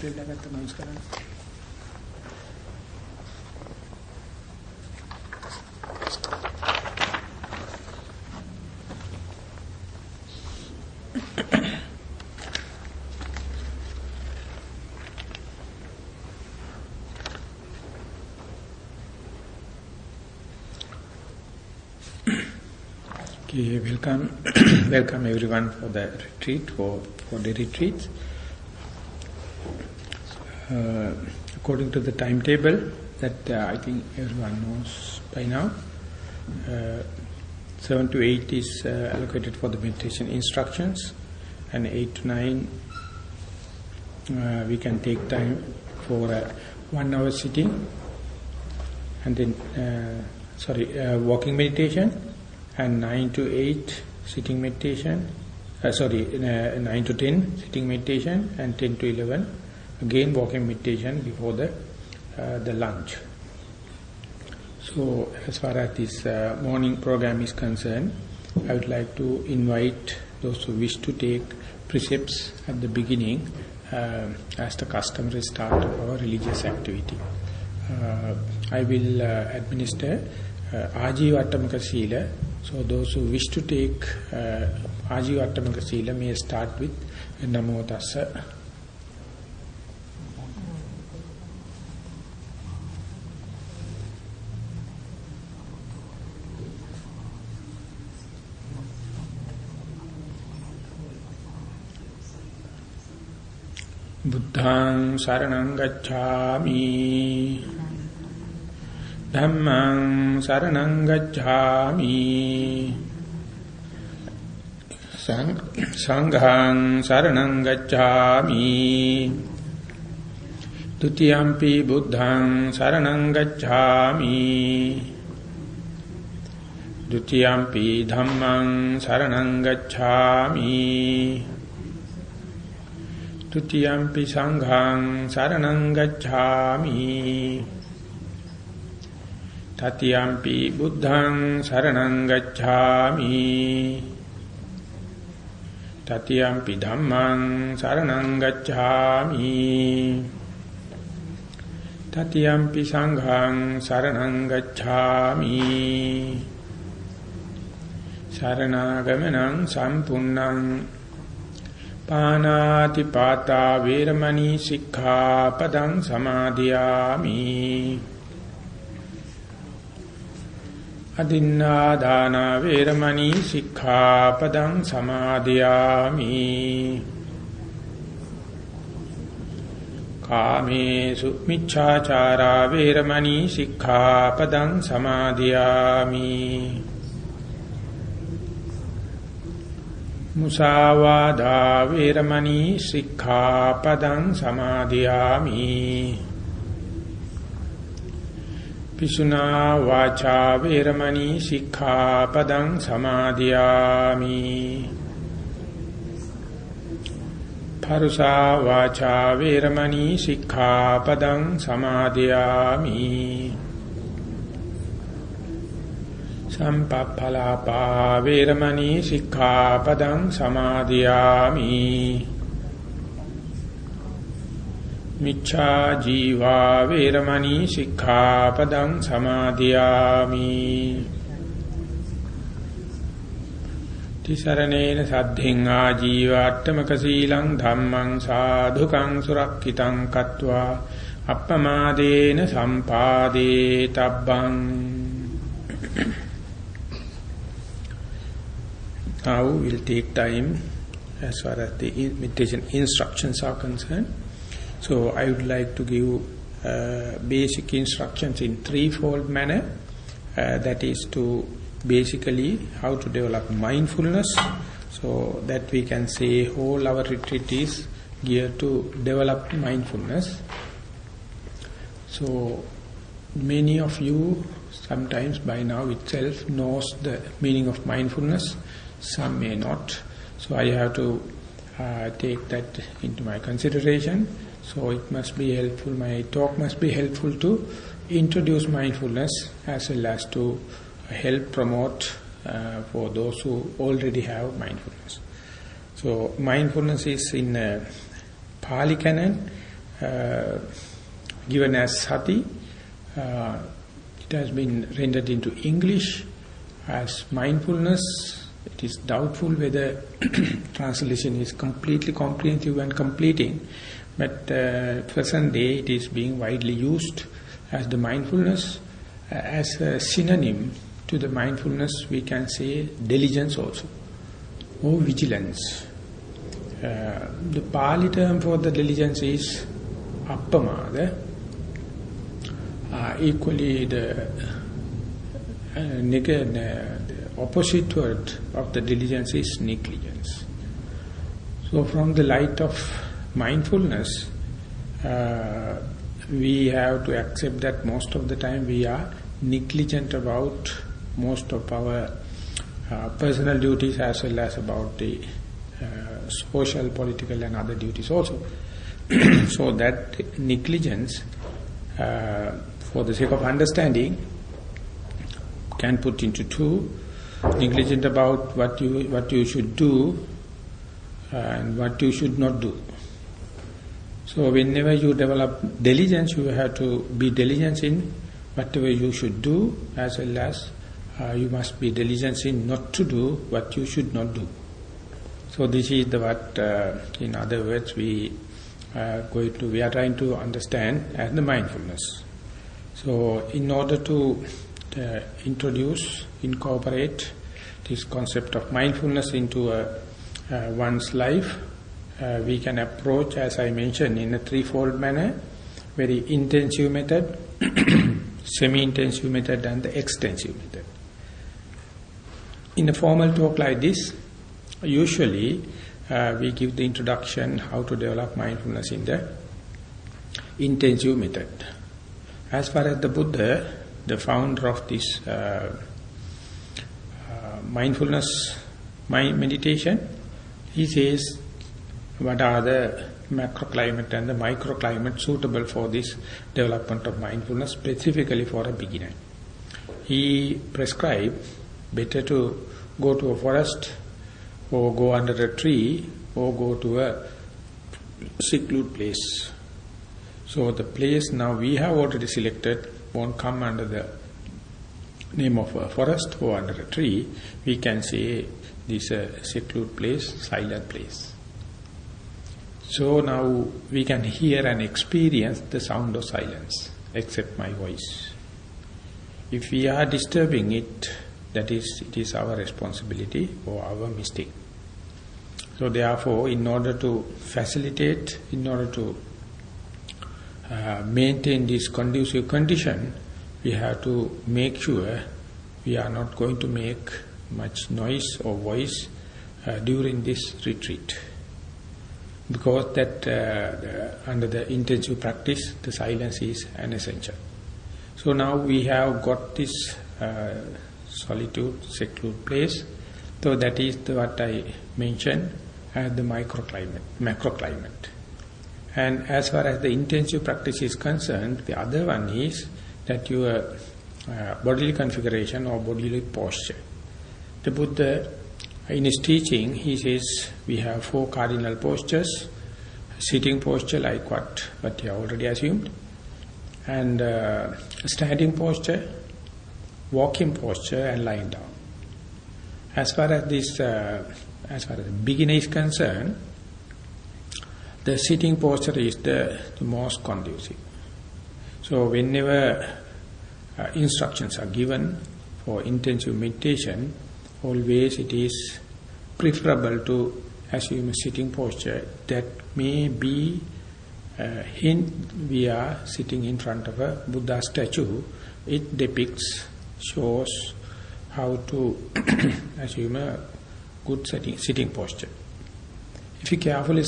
Okay, welcome everyone for the retreat, for the retreats. According to the timetable that I think everyone knows by now, 7 to 8 is allocated for the meditation instructions, and 8 to 9 we can take time for 1 hour sitting, and then walking meditation. And 9 to 8 sitting meditation, 9 to 10 sitting meditation, and 10 to 11 again walking meditation before the lunch. So as far as this morning program is concerned, I would like to invite those who wish to take precepts at the beginning as the customary start of our religious activity. I will administer Ajiva Attamaka Sila. So those who wish to take Ajiva Attamaka Sila may start with Namo Tassa. Buddhaṃ Saraṇaṃ Gacchāmi, Dhammaṃ Saraṇaṃ Gacchāmi, Saṅghāṃ Saraṇaṃ Gacchāmi, Dutiyampi Buddhaṃ Saraṇaṃ Gacchāmi, Dutiyampi Dhammaṃ Saraṇaṃ Gacchāmi, Dutiyampi Saṅghāṃ Saraṇaṃ Gacchāmi, Tatiyampi Buddhaṃ Saraṇaṃ Gacchāmi, Tatiyampi Dhammaṃ Saraṇaṃ Gacchāmi, Tatiyampi Saṅghāṃ Saraṇaṃ Gacchāmi, Saranāgamaṇaṃ Sampunnaṃ Pānāti Pātā Veramani Sikkhapaдаṃ Samādhiyāmi, Adinādāna Veramani Sikkhapaдаṃ Samādhiyāmi, Kāmesu Micchāchārā Veramani Sikkhapadaṃ Samādhiyāmi, Musāvādā Veramani Sikkhapadaṃ Samādhiyāmi, Pisuna Vācā Veramani Sikkhapadaṃ Samādhiyāmi, Parusā Vācā Veramani Sikkhapadaṃ Samādhiyāmi, Sampappalāpā Veramani Sikkhapadaṃ Samādhiyāmi, Micchā jīvā Veramani Sikkhapadaṃ Samādhiyāmi, Tisaranena saddhiṃ ājīva attamaka sīlaṃ dhammaṃ sādhukaṃ surakkitaṃ kattvā appamādena sampādē tabbaṃ. Now we'll take time as far as the meditation instructions are concerned. So I would like to give basic instructions in threefold manner. That is to basically how to develop mindfulness, so that we can say whole our retreat is geared to develop mindfulness. So many of you sometimes by now itself knows the meaning of mindfulness, some may not. So I have to take that into my consideration. So it must be helpful, my talk must be helpful to introduce mindfulness as well as to help promote for those who already have mindfulness. So mindfulness is in Pali Canon given as sati. It has been rendered into English as mindfulness. It is doubtful whether translation is completely comprehensive and completing, but present day it is being widely used as the mindfulness. As a synonym to the mindfulness, we can say diligence also, or vigilance. The Pali term for the diligence is appamada. Equally, the opposite word of the diligence is negligence. So from the light of mindfulness, we have to accept that most of the time we are negligent about most of our personal duties, as well as about the social, political and other duties also. So that negligence, for the sake of understanding, can put into two: negligent about what you should do and what you should not do. So whenever you develop diligence, you have to be diligent in whatever you should do, as well as you must be diligent in not to do what you should not do. So this is the what, in other words, we are trying to understand as the mindfulness. So in order to incorporate this concept of mindfulness into one's life, we can approach, as I mentioned, in a threefold manner: very intensive method, semi-intensive method and the extensive method. In a formal talk like this, usually we give the introduction how to develop mindfulness in the intensive method. As far as the Buddha, the founder of this mindfulness meditation, he says what are the macroclimate and the microclimate suitable for this development of mindfulness, specifically for a beginner. He prescribed better to go to a forest, or go under a tree, or go to a secluded place. So the place now we have already selected won't come under the name of a forest or under a tree. We can say this secluded place, silent place. So now we can hear and experience the sound of silence, except my voice. If we are disturbing it, it is our responsibility or our mistake. So therefore, in order to facilitate, in order to maintain this conducive condition, we have to make sure we are not going to make much noise or voice during this retreat. Because that under the intensive practice, the silence is an essential. So now we have got this solitude, secluded place. So that is what I mentioned as the macroclimate. And as far as the intensive practice is concerned, the other one is that your bodily configuration or bodily posture. The Buddha, in his teaching, he says we have 4 cardinal postures: sitting posture, like what you have already assumed, and standing posture, walking posture, and lying down. As far as the beginner is concerned, the sitting posture is the most conducive. So whenever instructions are given for intensive meditation, always it is preferable to assume a sitting posture. That may be we are sitting in front of a Buddha statue. It depicts, shows how to assume a good sitting posture. If you carefully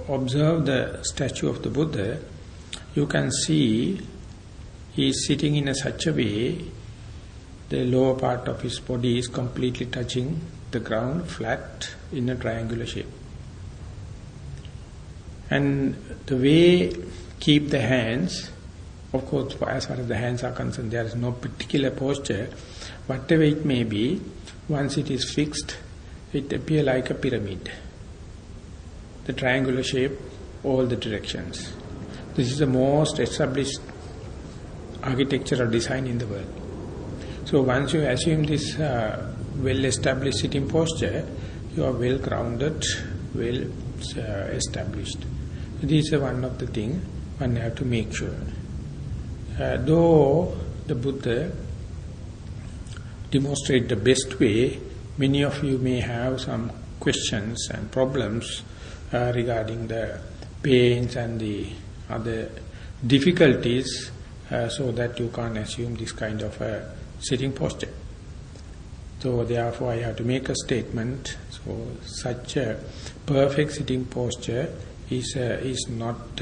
observe the statue of the Buddha, you can see he is sitting in such a way the lower part of his body is completely touching the ground, flat, in a triangular shape. And the way keep the hands, of course, as far as the hands are concerned, there is no particular posture. Whatever it may be, once it is fixed, it appears like a pyramid. The triangular shape, all the directions. This is the most established architectural design in the world. So once you assume this well-established sitting posture, you are well-grounded, well-established. This is one of the things one have to make sure. Though the Buddha demonstrate the best way, many of you may have some questions and problems regarding the pains and the other difficulties, so that you can't assume this kind of a sitting posture. So therefore I have to make a statement. So such a perfect sitting posture is not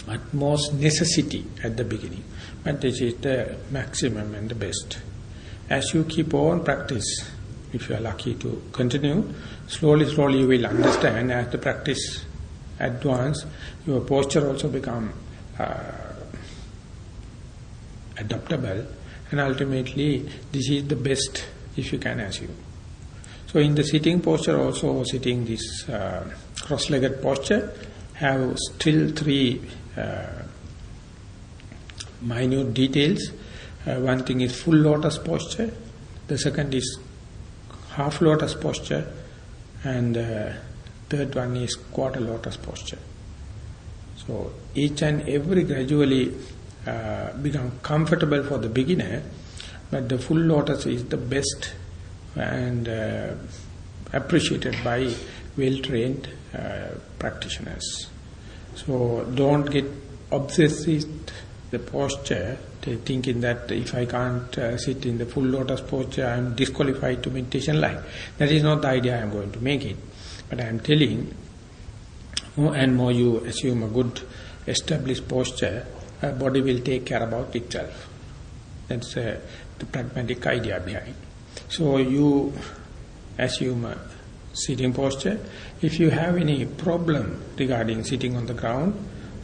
utmost necessity at the beginning, but this is the maximum and the best. As you keep on practice, if you are lucky to continue, slowly you will understand. As the practice advance, your posture also become adaptable, and ultimately this is the best if you can assume. So in the sitting posture also, sitting this cross-legged posture, have still three minute details. One thing is full lotus posture, the second is half lotus posture, and third one is quarter lotus posture. So each and every gradually become comfortable for the beginner, but the full lotus is the best and appreciated by well-trained practitioners. So don't get obsessed with the posture, thinking that if I can't sit in the full lotus posture, I am disqualified to meditation life. That is not the idea I am going to make it. But I am telling, more and more you assume a good established posture, body will take care about itself. That's the pragmatic idea behind. So you assume a sitting posture. If you have any problem regarding sitting on the ground,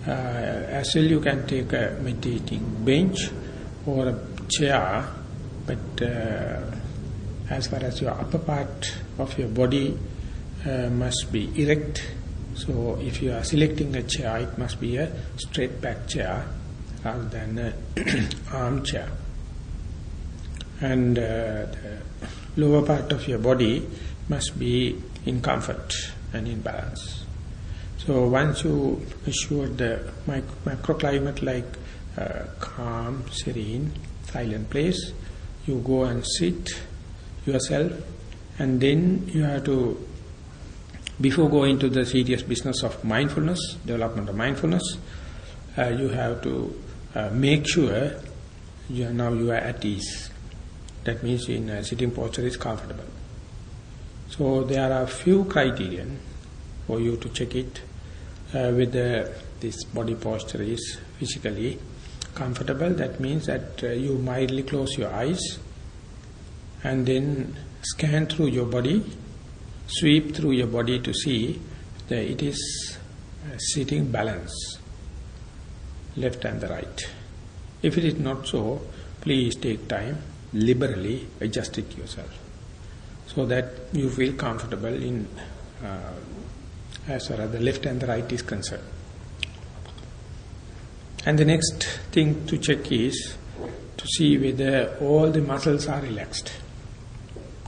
as well you can take a meditating bench or a chair, but as far as your upper part of your body must be erect. So if you are selecting a chair, it must be a straight back chair rather than an armchair. And the lower part of your body must be in comfort and in balance. So once you assure the microclimate like calm, serene, silent place, you go and sit yourself, and then you have to, before going to the serious business of mindfulness, development of mindfulness, you have to make sure now you are at ease. That means in a sitting posture is comfortable. So there are few criterion for you to check it whether this body posture is physically comfortable. That means that you mildly close your eyes and then scan through your body, sweep through your body to see that it is sitting balance, left and the right. If it is not so, please take time, liberally adjust it yourself, so that you feel comfortable in as far as the left and the right is concerned. And the next thing to check is to see whether all the muscles are relaxed.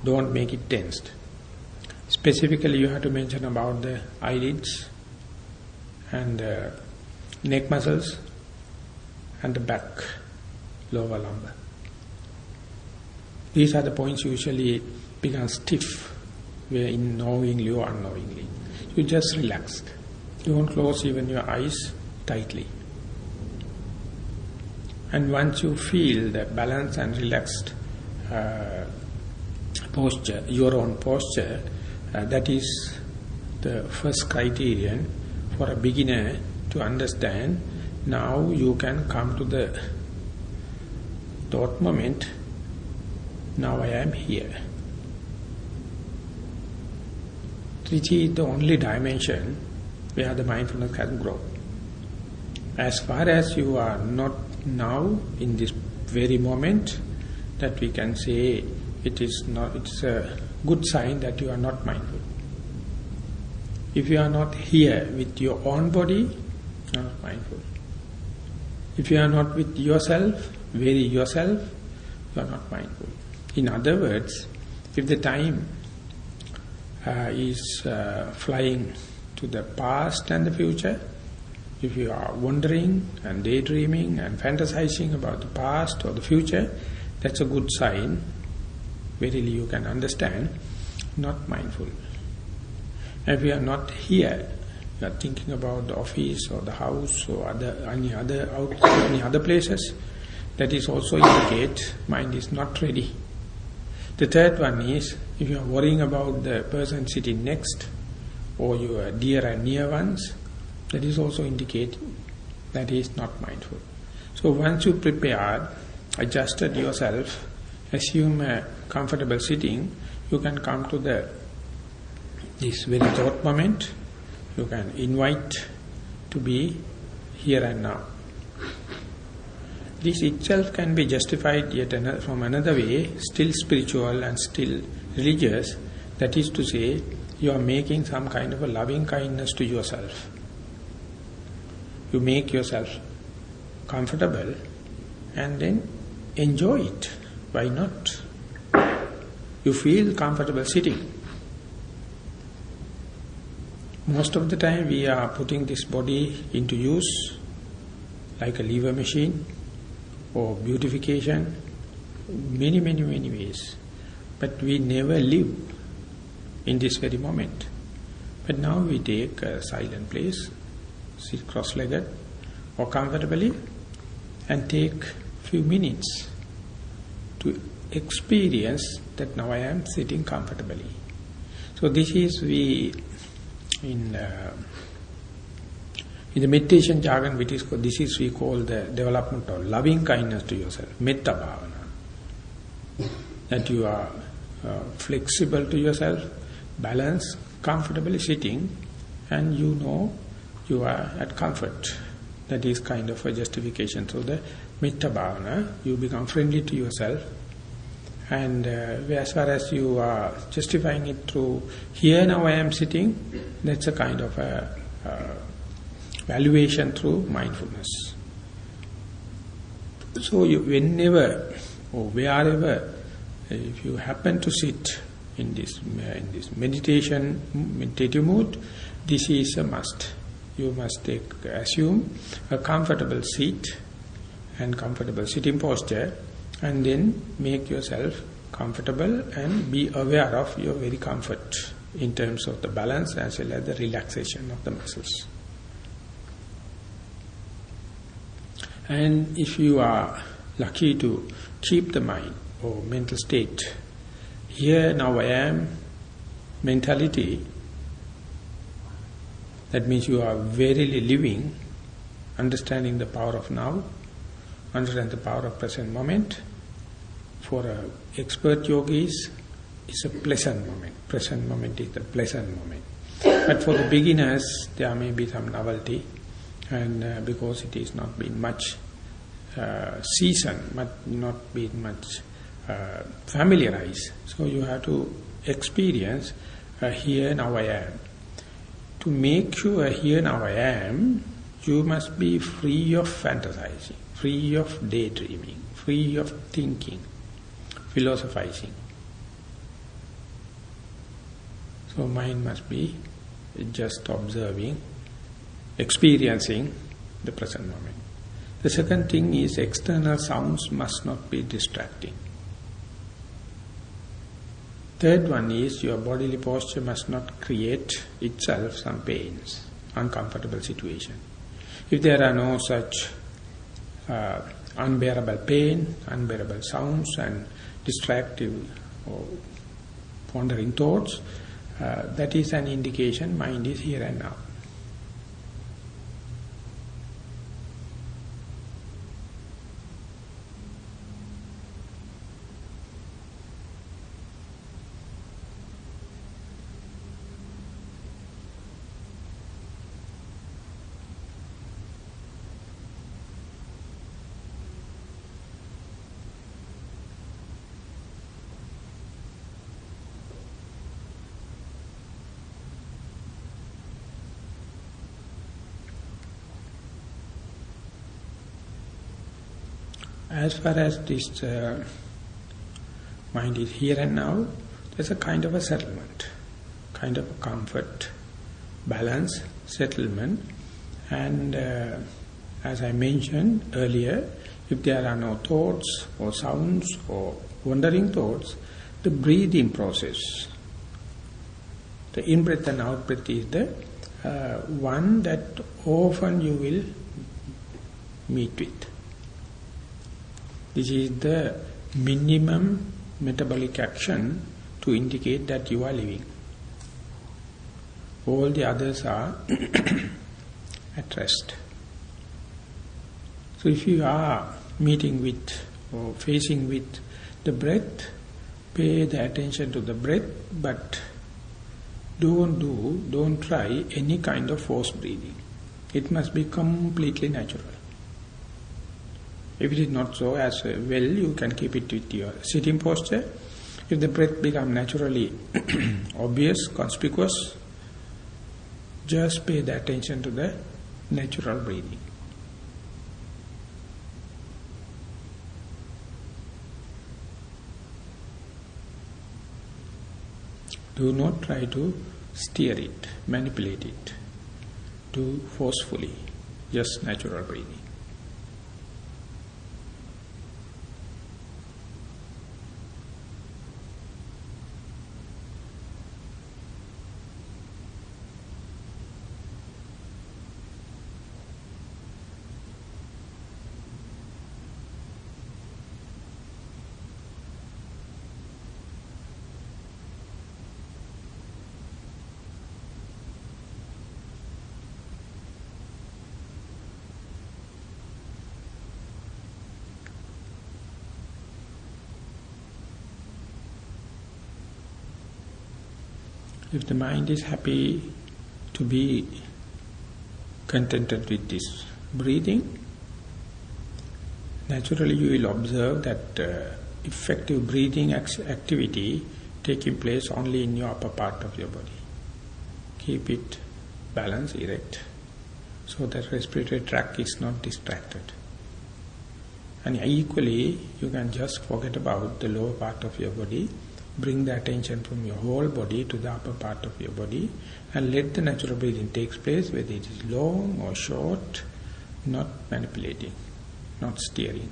Don't make it tensed. Specifically, you have to mention about the eyelids and neck muscles and the back, lower lumbar. These are the points usually become stiff, where knowingly or unknowingly. You just relaxed. Don't close even your eyes tightly. And once you feel the balanced and relaxed posture, your own posture, that is the first criterion for a beginner to understand. Now you can come to the thought moment, now I am here. Which is the only dimension where the mindfulness can grow. As far as you are not now in this very moment, that we can say it's a good sign that you are not mindful. If you are not here with your own body, not mindful. If you are not with yourself, very yourself, you are not mindful. In other words, if the time is flying to the past and the future, if you are wondering and daydreaming and fantasizing about the past or the future, that's a good sign. Verily you can understand, not mindful. If you are not here, you are thinking about the office or the house or any other places, that is also indicate mind is not ready. The third one is, if you are worrying about the person sitting next or your dear and near ones, that is also indicating that is not mindful. So once you prepared, adjusted yourself, assume a comfortable sitting, you can come to this very thought moment. You can invite to be here and now. This itself can be justified yet from another way, still spiritual and still religious. That is to say, you are making some kind of a loving kindness to yourself. You make yourself comfortable and then enjoy it. Why not? You feel comfortable sitting. Most of the time we are putting this body into use like a lever machine or beautification, many ways. But we never live in this very moment. But now we take a silent place, sit cross-legged or comfortably, and take few minutes to experience that now I am sitting comfortably. So this is in the meditation jargon, this is we call the development of loving kindness to yourself, metta bhavana. That you are flexible to yourself, balanced, comfortably sitting, and you know you are at comfort. That is kind of a justification. So the metta bhavana, you become friendly to yourself. And as far as you are justifying it through, here now I am sitting, that's a kind of a valuation through mindfulness. So you, whenever or wherever, if you happen to sit in this meditative mood, this is a must. You must assume a comfortable seat and comfortable sitting posture, and then make yourself comfortable and be aware of your very comfort in terms of the balance as well as the relaxation of the muscles. And if you are lucky to keep the mind or mental state, here now I am mentality, that means you are verily living, understanding the power of now, understand the power of present moment. For expert yogis, it's a pleasant moment. Present moment is the pleasant moment. But for the beginners, there may be some novelty, and because it is not been much seasoned, not been much familiarized, so you have to experience here now I am. To make sure here now I am, you must be free of fantasizing, free of daydreaming, free of thinking, philosophizing. So mind must be just observing, experiencing the present moment. The second thing is external sounds must not be distracting. Third one is your bodily posture must not create itself some pains, uncomfortable situation. If there are no such unbearable pain, unbearable sounds and distractive or wandering thoughts, that is an indication mind is here and now. as far as this mind is here and now, there's a kind of a settlement, kind of a comfort, balance, settlement. And as I mentioned earlier, if there are no thoughts or sounds or wandering thoughts, the breathing process, the in-breath and out-breath is the one that often you will meet with. This is the minimum metabolic action to indicate that you are living. All the others are at rest. So if you are meeting with or facing with the breath, pay the attention to the breath, but don't try any kind of forced breathing. It must be completely natural. If it is not so, as well, you can keep it with your sitting posture. If the breath becomes naturally obvious, conspicuous, just pay the attention to the natural breathing. Do not try to steer it, manipulate it, do forcefully, just natural breathing. If the mind is happy to be contented with this breathing, naturally you will observe that effective breathing activity taking place only in your upper part of your body. Keep it balanced, erect, so that respiratory tract is not distracted. And equally, you can just forget about the lower part of your body. Bring the attention from your whole body to the upper part of your body and let the natural breathing take place, whether it is long or short, not manipulating, not steering.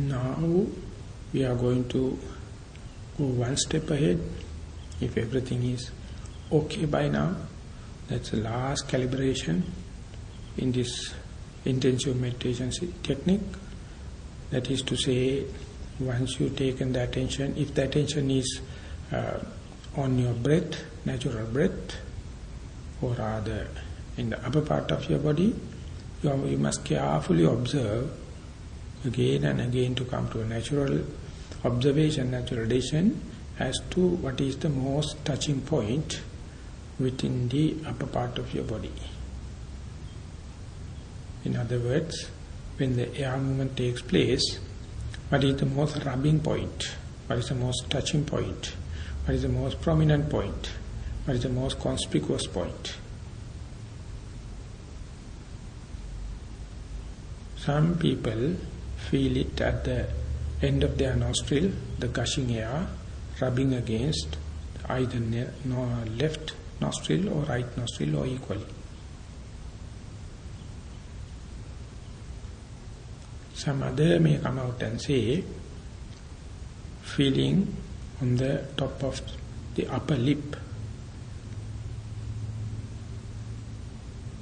Now we are going to go one step ahead. If everything is okay by now, that's the last calibration in this intensive meditation technique. That is to say, once you've taken the attention, if the attention is on your breath, natural breath, or rather in the upper part of your body, you must carefully observe again and again to come to a natural observation, natural decision as to what is the most touching point within the upper part of your body. In other words, when the air movement takes place, what is the most rubbing point? What is the most touching point? What is the most prominent point? What is the most conspicuous point? Some people feel it at the end of their nostril, the gushing air rubbing against either left nostril or right nostril or equally. Some other may come out and say, feeling on the top of the upper lip,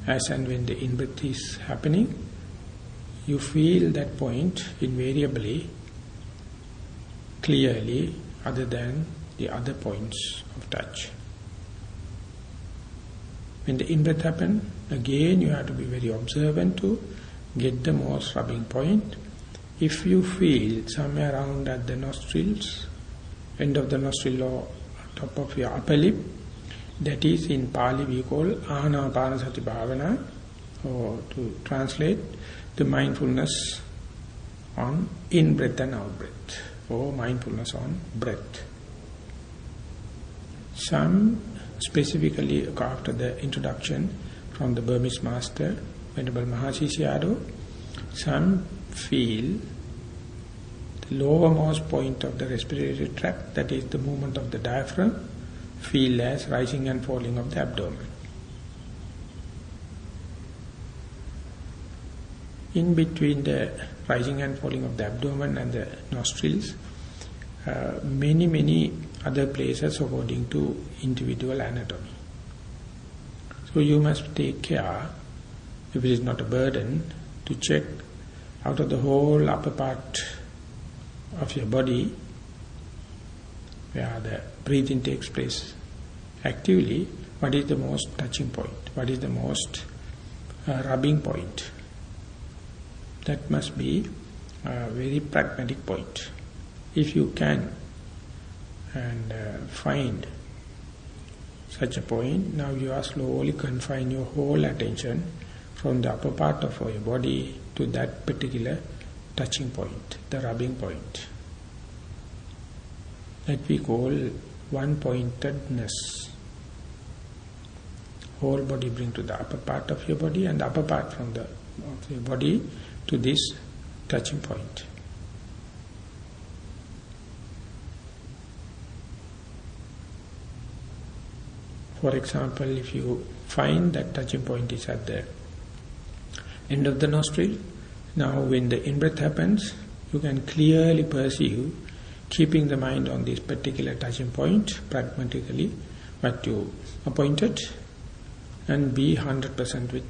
as and when the in-breath is happening, you feel that point invariably, clearly, other than the other points of touch. When the in-breath happens, again you have to be very observant to get the most rubbing point. If you feel somewhere around at the nostrils, end of the nostril or top of your upper lip, that is in Pali we call Ānāpānasati Bhavana, or to translate, the mindfulness on in-breath and out-breath, or mindfulness on breath. Some, specifically after the introduction from the Burmese master, Venerable Maha, some feel the lowermost point of the respiratory tract, that is the movement of the diaphragm, feel as rising and falling of the abdomen. In between the rising and falling of the abdomen and the nostrils, many other places according to individual anatomy. So you must take care, if it is not a burden, to check out of the whole upper part of your body, where the breathing takes place actively, what is the most touching point, what is the most rubbing point. That must be a very pragmatic point. If you can and find such a point, now you are slowly confine your whole attention from the upper part of your body to that particular touching point, the rubbing point. That we call one-pointedness. Whole body bring to the upper part of your body, and the upper part of your body to this touching point. For example, if you find that touching point is at the end of the nostril, now when the in-breath happens, you can clearly perceive, keeping the mind on this particular touching point, pragmatically, what you appointed, and be 100% with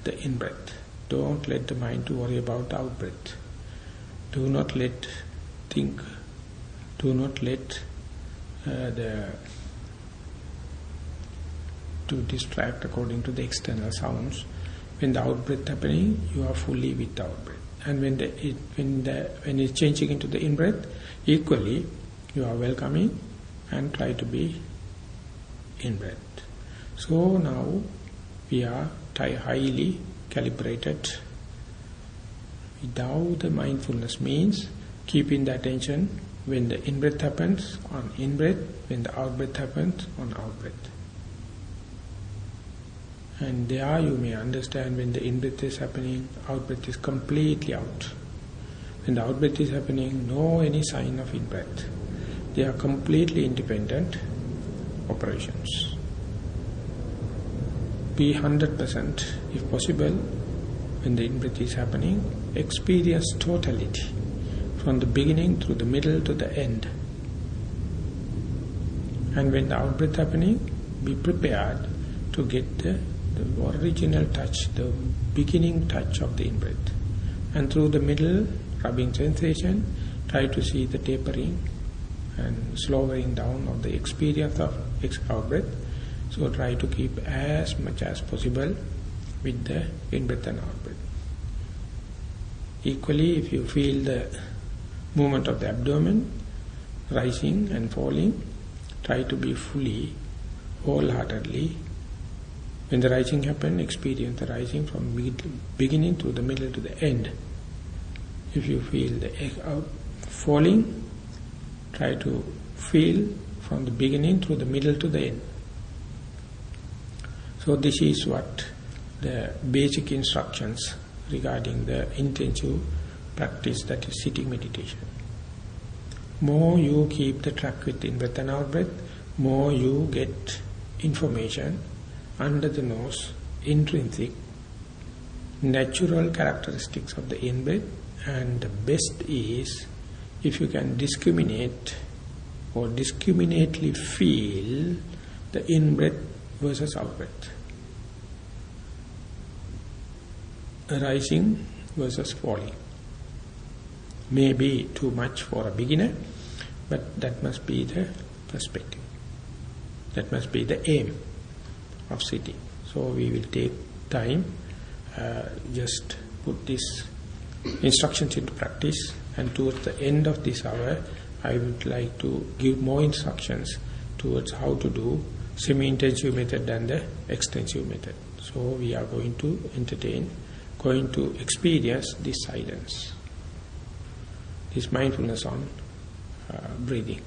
the in-breath. Don't let the mind to worry about out-breath. Do not let think, do not let to distract according to the external sounds. When the out-breath happening, you are fully with the out-breath. And when it's changing into the in-breath, equally you are welcoming and try to be in-breath. So now we are highly calibrated. Without the mindfulness means keeping the attention when the in-breath happens on in-breath, when the out-breath happens on out-breath. And there you may understand when the in-breath is happening, out-breath is completely out. When the out-breath is happening, no any sign of in-breath. They are completely independent operations. Be 100%, if possible, when the in-breath is happening, experience totality, from the beginning through the middle to the end. And when the out-breath happening, be prepared to get the original touch, the beginning touch of the in-breath. And through the middle, rubbing sensation, try to see the tapering and slowing down of the experience of out-breath. So try to keep as much as possible with the in-breath and out-breath. Equally, if you feel the movement of the abdomen, rising and falling, try to be fully, wholeheartedly. When the rising happens, experience the rising from beginning to the middle to the end. If you feel the falling, try to feel from the beginning through the middle to the end. So this is what the basic instructions regarding the intensive practice, that is sitting meditation. More you keep the track with in-breath and out-breath, more you get information under the nose, intrinsic, natural characteristics of the in-breath, and the best is if you can discriminate or discriminately feel the in-breath versus out-breath. Rising versus falling. Maybe too much for a beginner, but that must be the perspective. That must be the aim of sitting. So we will take time, just put these instructions into practice, and towards the end of this hour, I would like to give more instructions towards how to do semi-intensive method and the extensive method. So we are going to entertain, going to experience this silence, this mindfulness on breathing.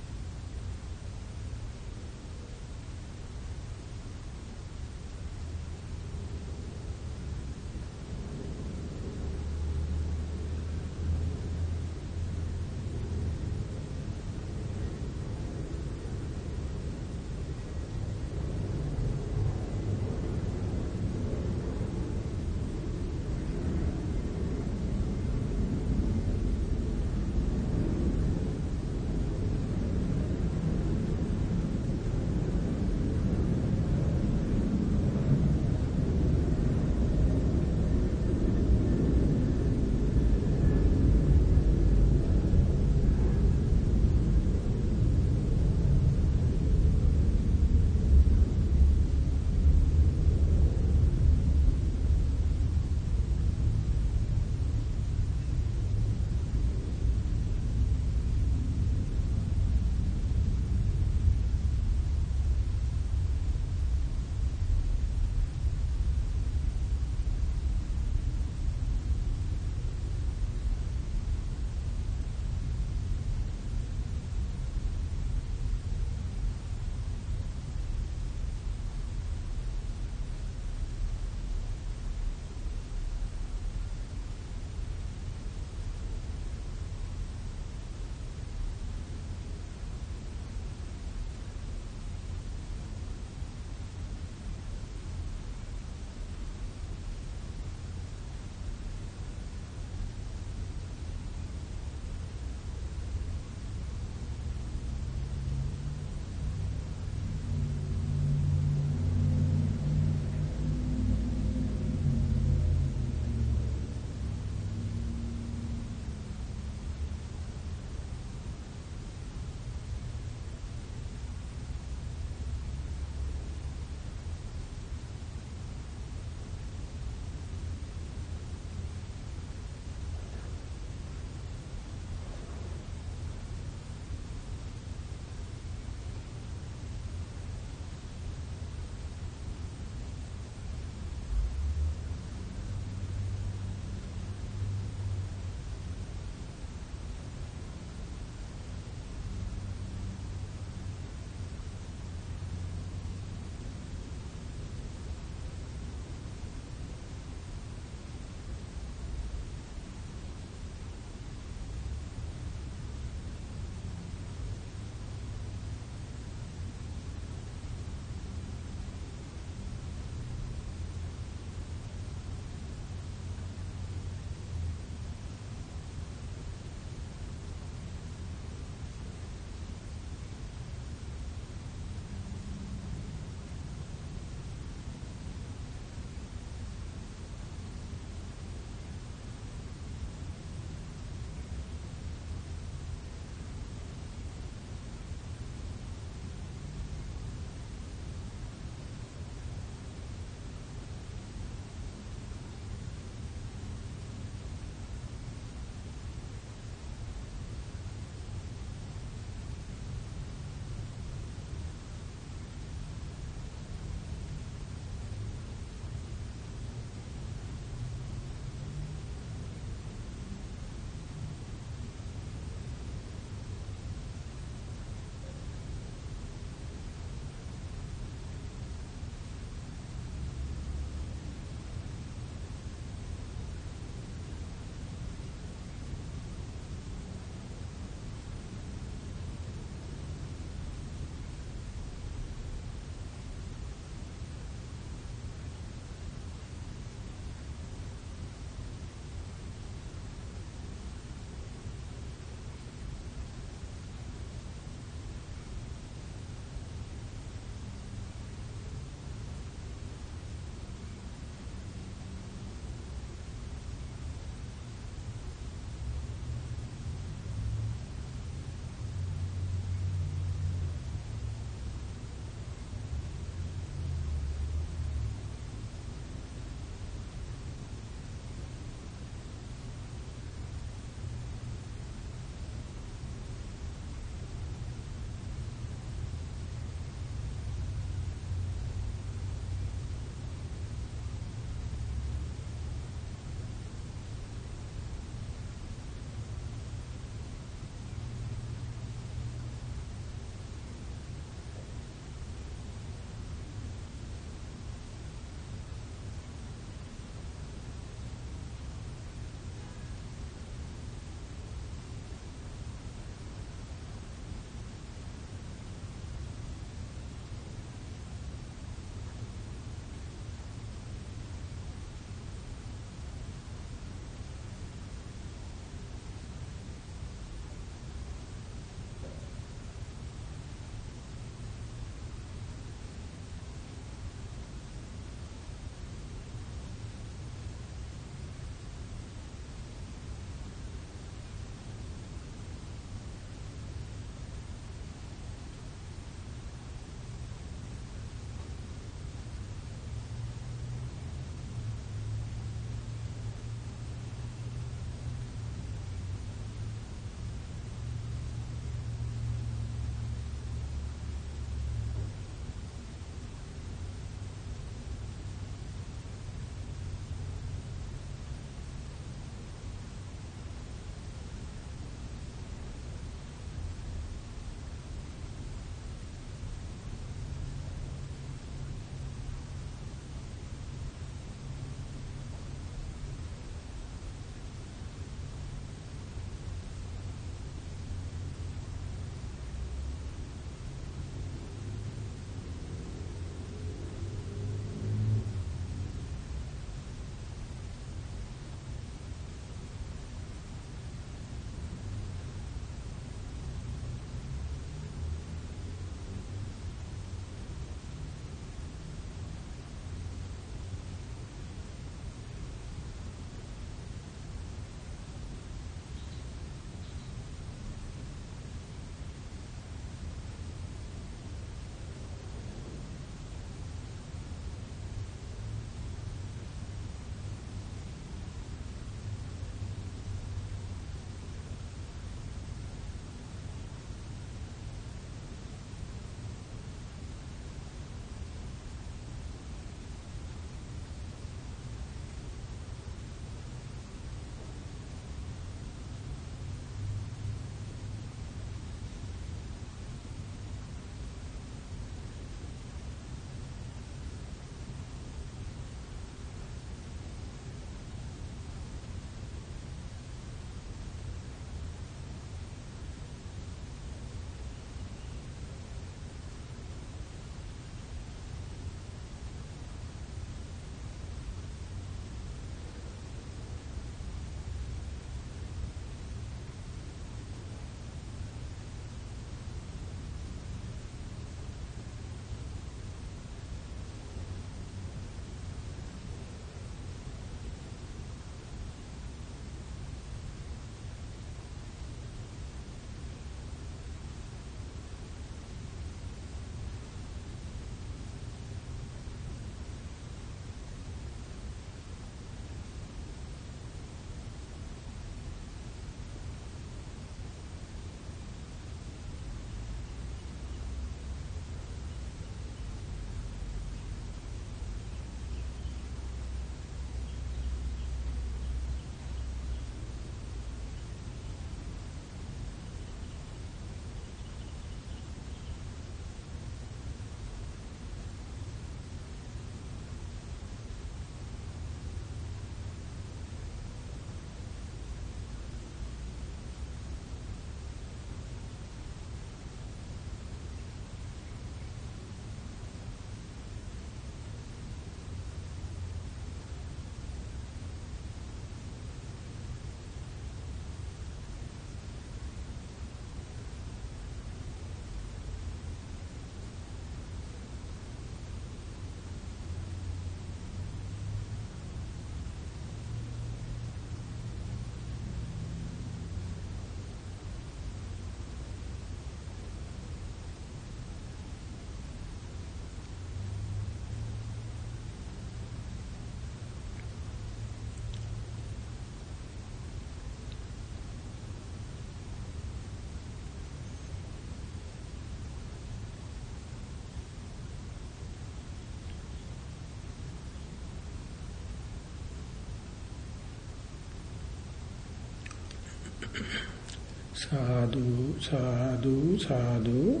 Sadhu, sadhu, sadhu.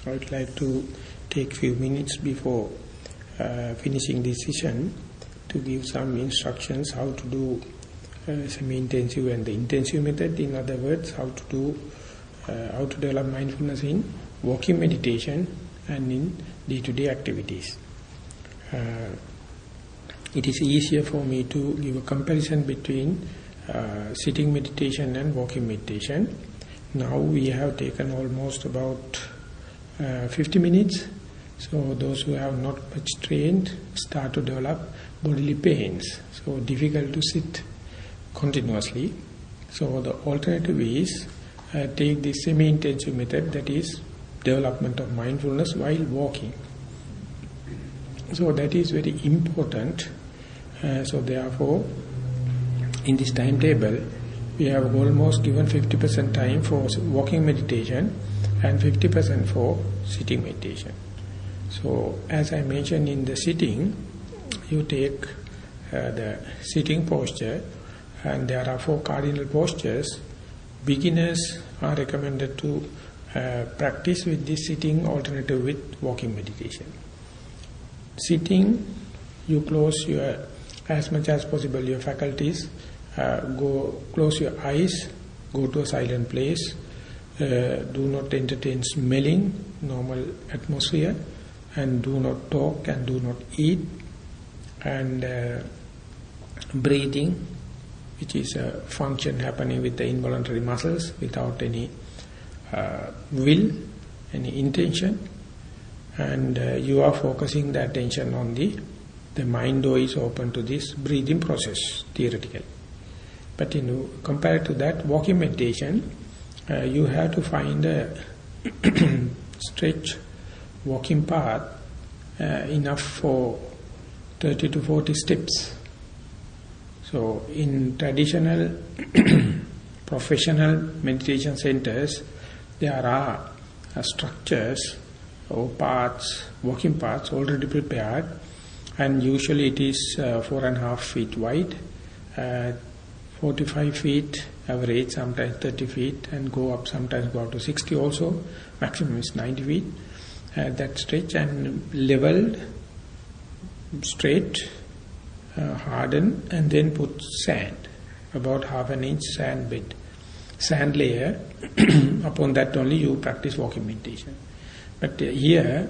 I would like to take few minutes before finishing this session to give some instructions how to do semi-intensive and the intensive method. In other words, how to develop mindfulness in walking meditation and in day-to-day activities. It is easier for me to give a comparison between sitting meditation and walking meditation. Now we have taken almost about 50 minutes. So those who have not much trained start to develop bodily pains. So difficult to sit continuously. So the alternative is take the semi-intensive method, that is development of mindfulness while walking. So that is very important. So therefore, in this timetable, we have almost given 50% time for walking meditation and 50% for sitting meditation. So as I mentioned in the sitting, you take the sitting posture, and there are 4 cardinal postures. Beginners are recommended to practice with this sitting alternative with walking meditation. Sitting, you close your, as much as possible, your faculties, close your eyes, go to a silent place, do not entertain smelling, normal atmosphere, and do not talk and do not eat, and breathing, which is a function happening with the involuntary muscles without any will, any intention, and you are focusing the attention on the mind door is open to this breathing process, theoretically. But compared to that, walking meditation, you have to find a stretch walking path enough for 30 to 40 steps. So in traditional professional meditation centers, there are structures or paths, walking paths already prepared, and usually it is 4.5 feet wide, 45 feet average, sometimes 30 feet, and sometimes go up to 60 also, maximum is 90 feet, that stretch, and leveled, straight, hardened, and then put sand, about half an inch sand layer, upon that only you practice walking meditation. But here,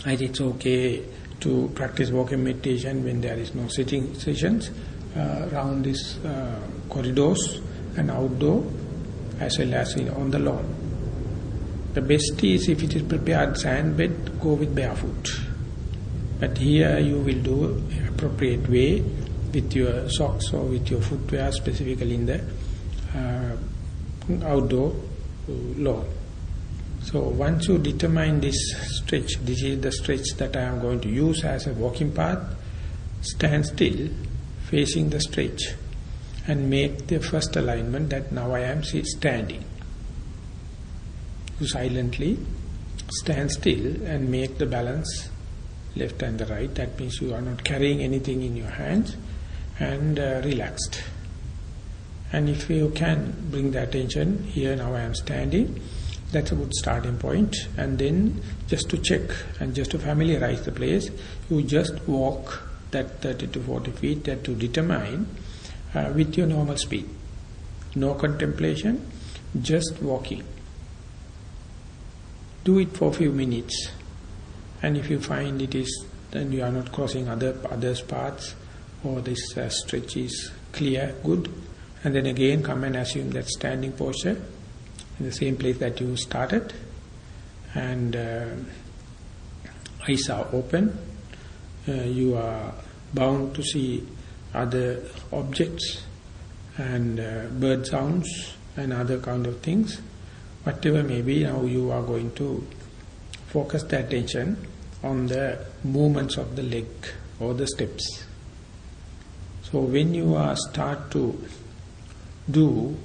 I think it's okay to practice walking meditation when there is no sitting sessions, around these corridors and outdoor, as well as on the lawn. The best is, if it is prepared sand bed, go with barefoot. But here you will do appropriate way with your socks or with your footwear, specifically in the outdoor lawn. So once you determine this stretch, this is the stretch that I am going to use as a walking path, stand still, facing the stretch, and make the first alignment that now I am standing. You silently stand still and make the balance left and the right. That means you are not carrying anything in your hands, and relaxed. And if you can bring the attention, here now I am standing, that's a good starting point. And then just to check and just to familiarize the place, you just walk that 30 to 40 feet that to determine with your normal speed. No contemplation, just walking. Do it for a few minutes. And if you find it is, then you are not crossing others' paths, or this stretch is clear, good. And then again come and assume that standing posture in the same place that you started, and eyes are open. You are bound to see other objects and bird sounds and other kind of things. Whatever may be, now you are going to focus the attention on the movements of the leg or the steps. So when you start to do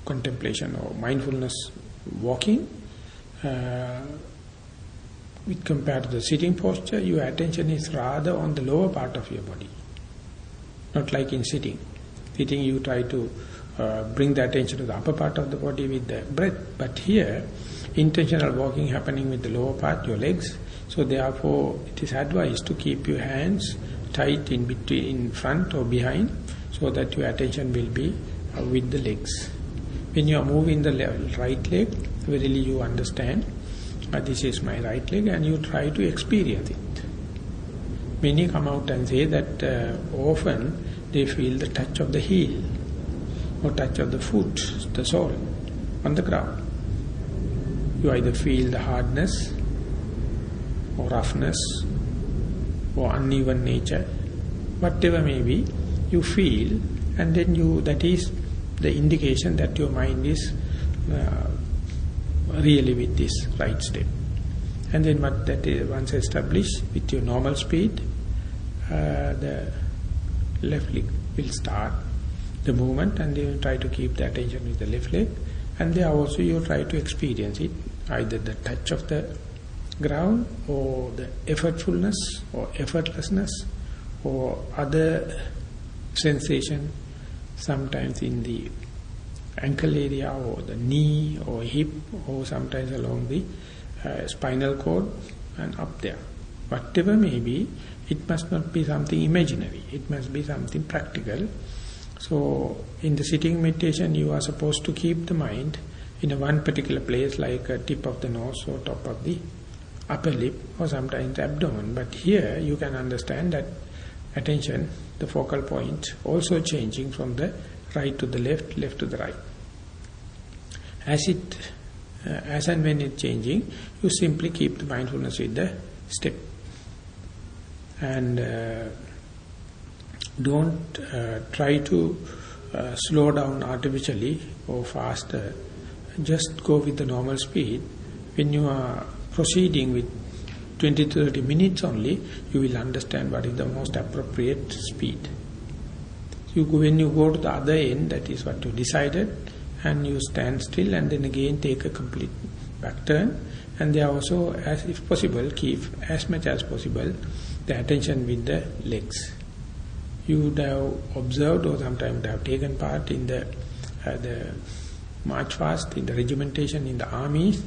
contemplation or mindfulness walking, with compared to the sitting posture, your attention is rather on the lower part of your body. Not like in sitting. Sitting you try to bring the attention to the upper part of the body with the breath. But here, intentional walking happening with the lower part, your legs. So therefore, it is advised to keep your hands tight in between, in front or behind, so that your attention will be with the legs. When you are moving the right leg, verily you understand, this is my right leg, and you try to experience it. Many come out and say that often they feel the touch of the heel, or touch of the foot, the sole, on the ground. You either feel the hardness, or roughness, or uneven nature, whatever may be, you feel, and then that is the indication that your mind is really with this right step. And then what that is, once established with your normal speed, the left leg will start the movement, and you try to keep the attention with the left leg, and there also you try to experience it, either the touch of the ground, or the effortfulness or effortlessness, or other sensation, sometimes in the ankle area, or the knee or hip, or sometimes along the spinal cord and up there. Whatever may be, it must not be something imaginary, it must be something practical. So in the sitting meditation, you are supposed to keep the mind in a one particular place, like a tip of the nose or top of the upper lip, or sometimes abdomen. But here you can understand that attention, the focal point, also changing from the right to the left, left to the right. As and when it's changing, you simply keep the mindfulness with the step. And don't try to slow down artificially or faster. Just go with the normal speed. When you are proceeding with 20 to 30 minutes only, you will understand what is the most appropriate speed. When you go to the other end, that is what you decided, and you stand still, and then again take a complete back turn, and there also, as if possible, keep as much as possible the attention with the legs. You would have observed, or sometimes would have taken part in the march fast, in the regimentation in the armies.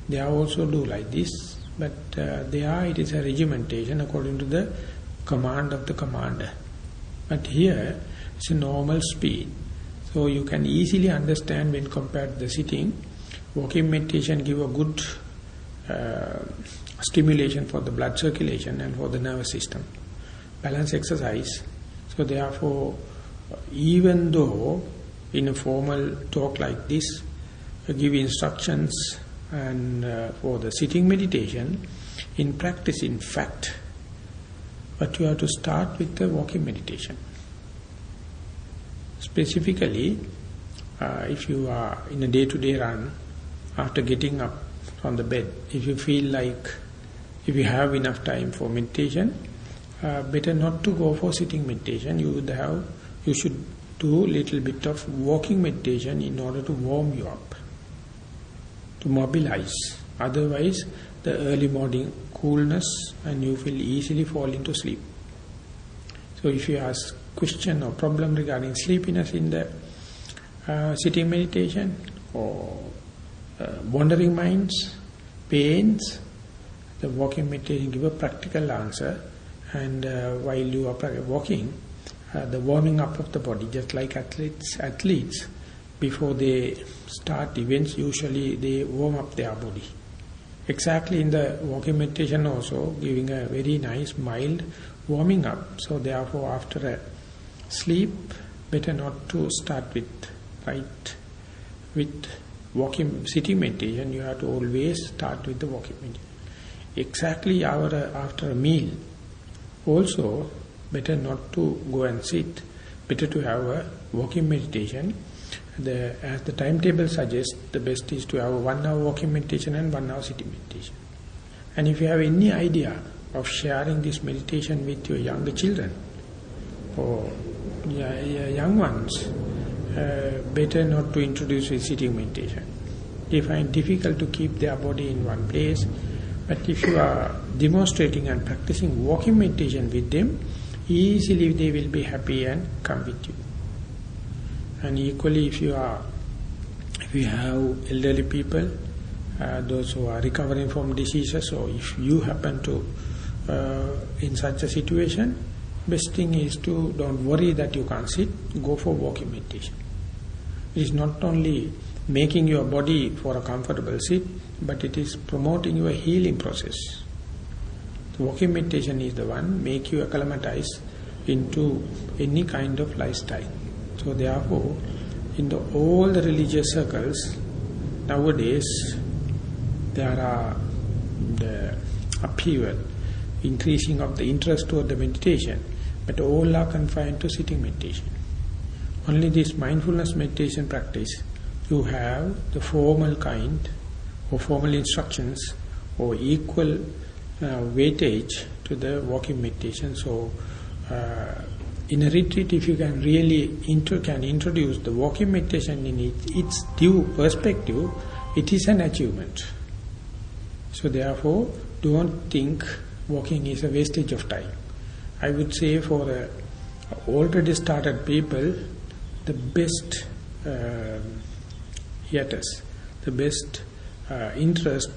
They also do like this, but it is a regimentation according to the command of the commander. But here, it's a normal speed. So you can easily understand when compared to the sitting. Walking meditation give a good stimulation for the blood circulation and for the nervous system. Balance exercise. So therefore, even though in a formal talk like this, give instructions and for the sitting meditation, in practice, in fact, but you have to start with the walking meditation. Specifically, if you are in a day-to-day run, after getting up from the bed, if you feel like, if you have enough time for meditation, better not to go for sitting meditation. You should do a little bit of walking meditation in order to warm you up, to mobilize. Otherwise, the early morning coolness, and you will easily fall into sleep. So if you ask question or problem regarding sleepiness in the sitting meditation, or wandering minds, pains, the walking meditation give a practical answer. And while you are walking, the warming up of the body, just like athletes, before they start events, usually they warm up their body. Exactly in the walking meditation also, giving a very nice, mild warming up. So therefore, after a sleep, better not to start with walking, sitting meditation. You have to always start with the walking meditation. Exactly after a meal, also better not to go and sit, better to have a walking meditation. As the timetable suggests, the best is to have a 1 hour walking meditation and 1 hour sitting meditation. And if you have any idea of sharing this meditation with your younger children or young ones, better not to introduce a sitting meditation. They find difficult to keep their body in one place. But if you are demonstrating and practicing walking meditation with them, easily they will be happy and come with you. And equally, if you have elderly people, those who are recovering from diseases, or if you happen to in such a situation, best thing is to don't worry that you can't sit, go for walking meditation. It is not only making your body for a comfortable sit, but it is promoting your healing process. The walking meditation is the one make you acclimatize into any kind of lifestyle. So therefore, in all the religious circles nowadays, there are the upheaval, increasing of the interest toward the meditation, but all are confined to sitting meditation. Only this mindfulness meditation practice, you have the formal kind or formal instructions or equal weightage to the walking meditation. So in a retreat, if you can really introduce the walking meditation in its due perspective, it is an achievement. So therefore, don't think walking is a wastage of time. I would say for already started people, the best hiatus, the best interest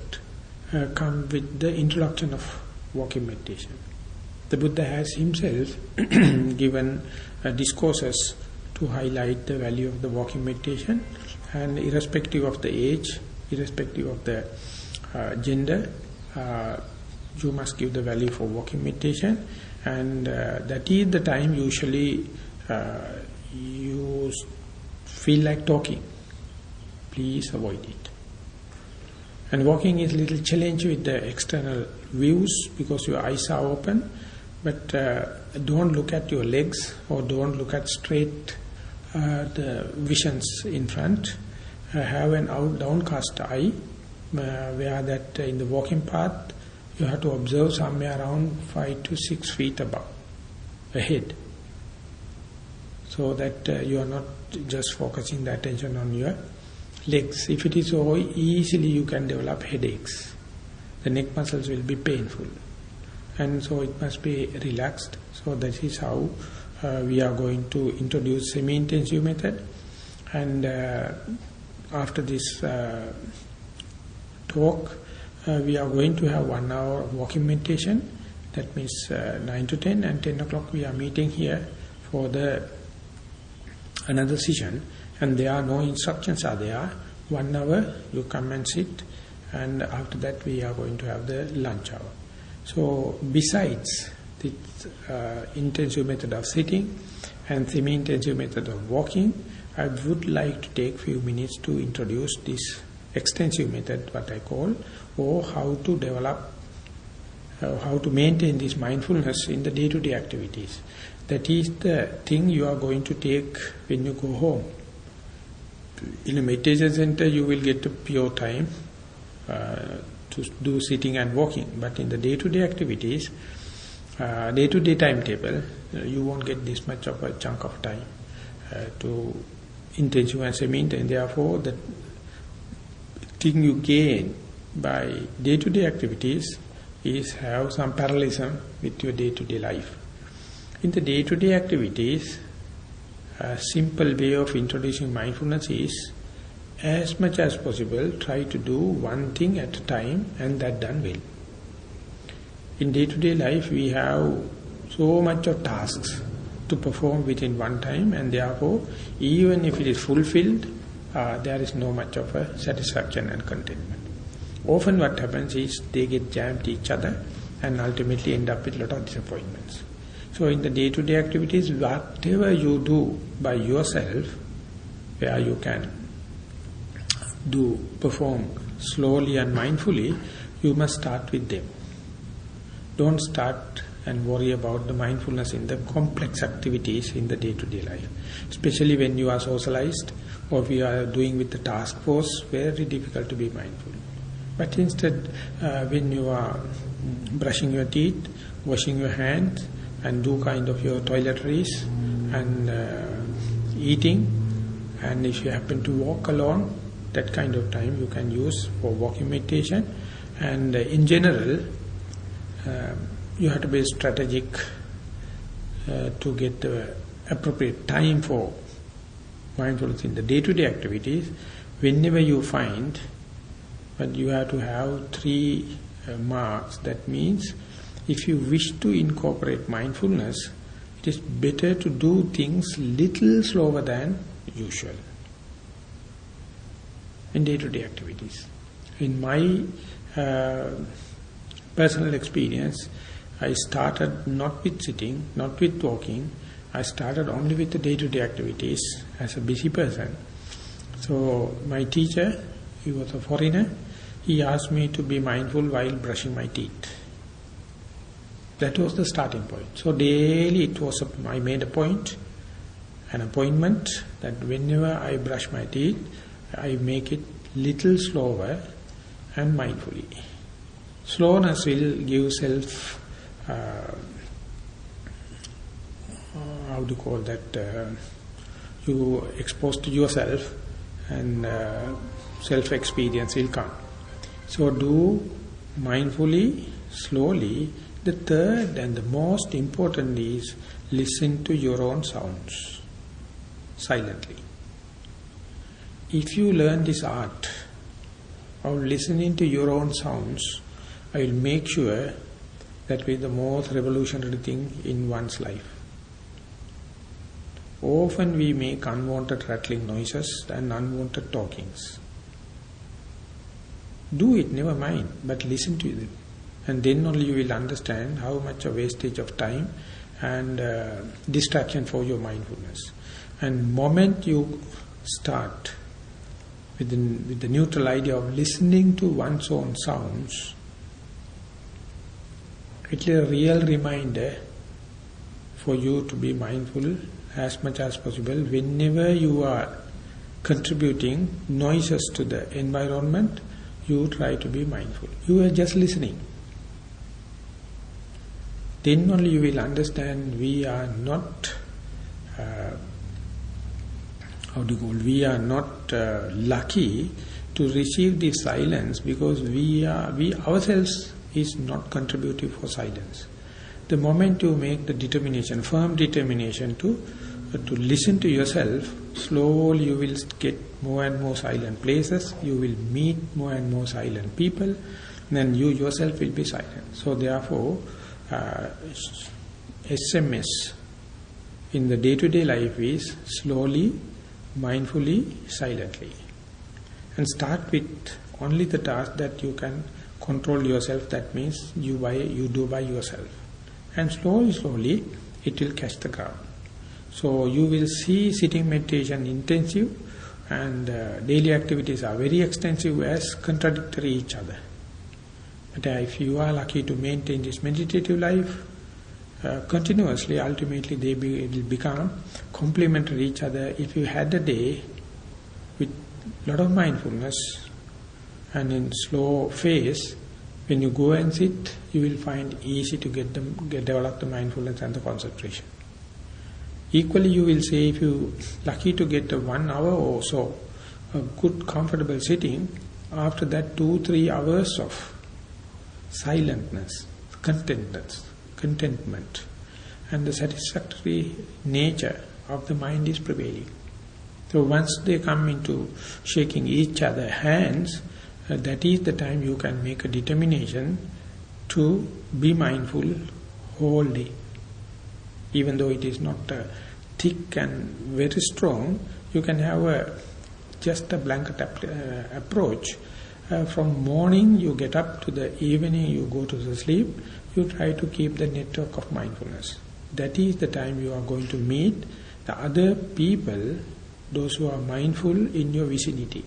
come with the introduction of walking meditation. The Buddha has himself given discourses to highlight the value of the walking meditation, and irrespective of the age, irrespective of the gender, you must give the value for walking meditation, and that is the time usually you feel like talking. Please avoid it. And walking is a little challenge with the external views because your eyes are open, but don't look at your legs or don't look at straight the visions in front. Have an downcast eye where that in the walking path you have to observe somewhere around 5 to 6 feet above, ahead. So that you are not just focusing the attention on your legs. If it is so easily, you can develop headaches. The neck muscles will be painful. And so it must be relaxed. So that is how we are going to introduce semi-intensive method. And after this talk, we are going to have 1 hour of walking meditation. That means 9 to 10, and 10 o'clock we are meeting here for another session. And there are no instructions are there. 1 hour you come and sit, and after that we are going to have the lunch hour. So besides this intensive method of sitting and semi-intensive method of walking, I would like to take few minutes to introduce this extensive method, what I call, or how to develop, how to maintain this mindfulness in the day-to-day activities. That is the thing you are going to take when you go home. In a meditation center, you will get a pure time to do sitting and walking. But in the day-to-day activities, day-to-day timetable, you won't get this much of a chunk of time to intensive and semi-intensive. Therefore, the thing you gain by day-to-day activities is have some parallelism with your day-to-day life. In the day-to-day activities, a simple way of introducing mindfulness is, as much as possible, try to do one thing at a time, and that done well. In day-to-day life, we have so much of tasks to perform within one time, and therefore, even if it is fulfilled, there is no much of a satisfaction and contentment. Often what happens is they get jammed each other and ultimately end up with a lot of disappointments. So in the day-to-day activities, whatever you do by yourself, where you can perform slowly and mindfully, you must start with them. Don't start and worry about the mindfulness in the complex activities in the day-to-day life. Especially when you are socialized or we are doing with the task force, very difficult to be mindful. But instead, when you are brushing your teeth, washing your hands, and do kind of your toiletries and eating, and if you happen to walk alone, that kind of time you can use for walking meditation. And in general, you have to be strategic to get the appropriate time for mindfulness in the day-to-day activities, whenever you find, but you have to have 3 marks. That means, if you wish to incorporate mindfulness, it is better to do things little slower than usual in day-to-day activities. In my personal experience, I started not with sitting, not with walking. I started only with the day-to-day activities as a busy person. So my teacher, he was a foreigner, he asked me to be mindful while brushing my teeth. That was the starting point. So daily I made an appointment that whenever I brush my teeth, I make it little slower and mindfully. Slowness will give self, you expose to yourself, and self-experience will come. So do mindfully, slowly. The third and the most important is listen to your own sounds, silently. If you learn this art of listening to your own sounds, I will make sure that will be the most revolutionary thing in one's life. Often we make unwanted rattling noises and unwanted talkings. Do it, never mind, but listen to them. And then only you will understand how much a wastage of time and distraction for your mindfulness. And moment you start with the neutral idea of listening to one's own sounds, it is a real reminder for you to be mindful as much as possible. Whenever you are contributing noises to the environment, you try to be mindful. You are just listening. Then only you will understand we are not lucky to receive this silence, because we ourselves is not contributive for silence. The moment you make the determination, firm determination to listen to yourself, slowly you will get more and more silent places, you will meet more and more silent people, then you yourself will be silent. So therefore, SMS in the day-to-day life is slowly, mindfully, silently. And start with only the task that you can control yourself, that means you do by yourself. And slowly, it will catch the ground. So you will see sitting meditation intensive and daily activities are very extensive as contradictory each other. But if you are lucky to maintain this meditative life continuously, ultimately they will become complementary each other. If you had a day with a lot of mindfulness and in slow phase, when you go and sit, you will find easy to develop the mindfulness and the concentration. Equally, you will say, if you lucky to get 1 hour or so, a good comfortable sitting, after that 2-3 hours of silentness, contentment, and the satisfactory nature of the mind is prevailing. So once they come into shaking each other's hands, that is the time you can make a determination to be mindful whole day. Even though it is not thick and very strong, you can have just a blanket approach. From morning you get up to the evening you go to the sleep, you try to keep the network of mindfulness. That is the time you are going to meet the other people, those who are mindful in your vicinity.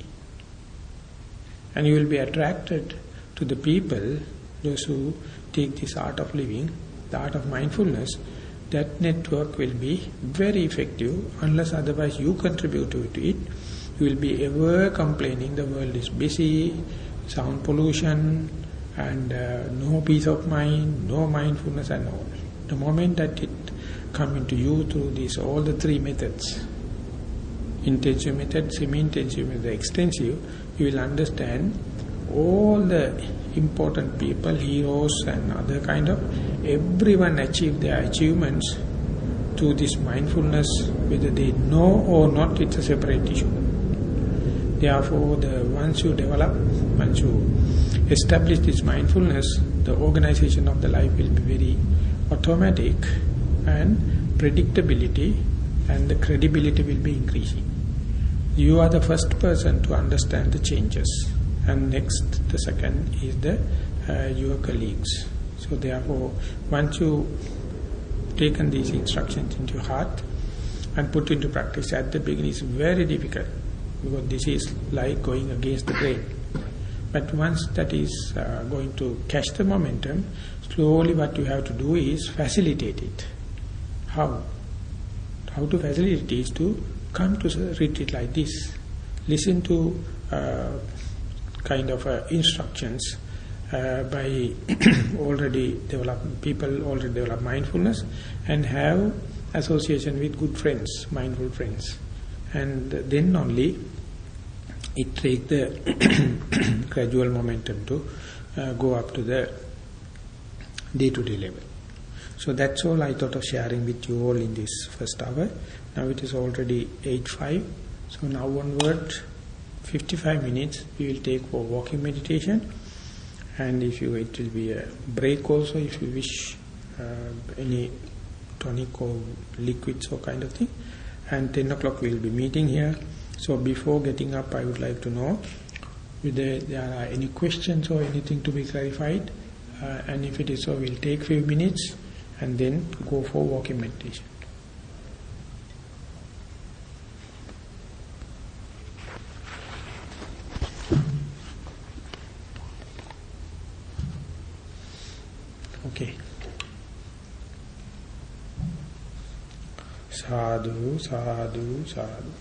And you will be attracted to the people, those who take this art of living, the art of mindfulness. That network will be very effective. Unless otherwise you contribute to it, you will be ever complaining the world is busy, sound pollution, and no peace of mind, no mindfulness and all. The moment that it comes into you through all the 3 methods, intensive method, semi-intensive method, extensive, you will understand all the important people, heroes and other kind of, everyone achieved their achievements to this mindfulness, whether they know or not, it's a separate issue. Therefore, once you establish this mindfulness, the organization of the life will be very automatic, and predictability and the credibility will be increasing. You are the first person to understand the changes, and next, the second is your colleagues. So therefore, once you taken these instructions into your heart and put into practice, at the beginning it's very difficult, because this is like going against the grain. But once that is going to catch the momentum, slowly what you have to do is facilitate it. How? How to facilitate it is to come to a retreat like this, listen to kind of instructions by people already develop mindfulness, and have association with good friends, mindful friends, and then only it takes the gradual momentum to go up to the day-to-day level. So that's all I thought of sharing with you all in this first hour. Now it is already 8:05. So now onward, 55 minutes we will take for walking meditation, and it will be a break also if you wish, any tonic or liquids or kind of thing. And 10 o'clock we will be meeting here. So before getting up, I would like to know whether there are any questions or anything to be clarified, and if it is so, we'll take few minutes and then go for walking meditation. Okay. Sadhu, sadhu, sadhu.